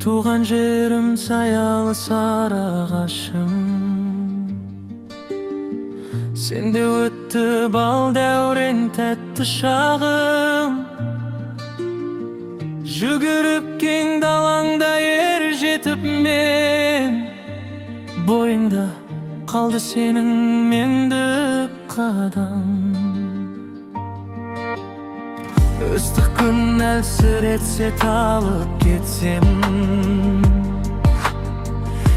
Tuğan jerim sayalı sarağaşım. Sende öttü bal devren tәтті шағым. Жүгіріп кең далаңда ер жетіп мен, бойыңда қалды сенің мендік қадам. Ыстық күн әлсіретсе талып кетсем,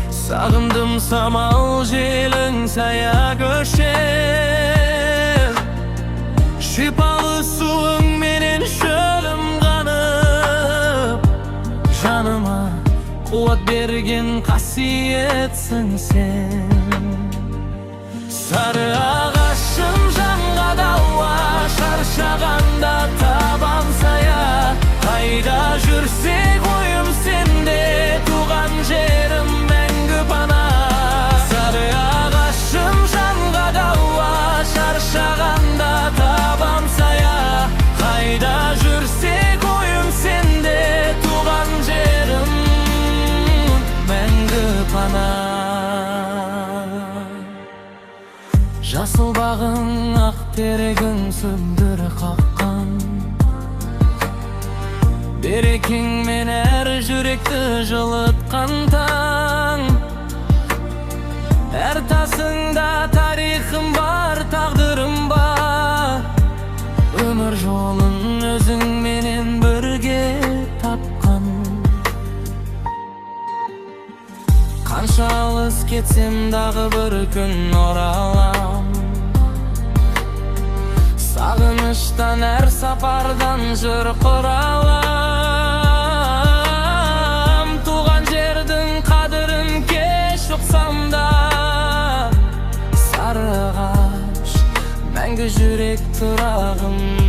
сағындым самал желің сая көшем. Шипалы суың менен шөлім қанып, жаныма қуат берген қасиетсің сен. Сары ағашым жанға дауа, шаршағанда табан сая. Қайда жүрсек ойым сенде, туған жерім мәңгі пана. Сары ағашым жанға дауа, шаршағанда табан сая. Қайда жүрсек ойым сенде, туған жерім мәңгі пана. Жасыл бағың ақ терегің сөндір қаққан, берекең мен әр жүректі жылытқан таң. Әр тасыңда тарихым бар, тағдырым бар. Өмір жолын өзіңменен бірге тапқан. Қанша алыс кетсем дағы бір күн оралам. Сағыныштан әр сапардан жыр құралам. Туған жердің қадірін кеш ұқсам да, сары ағаш мәңгі жүрек тұрағым.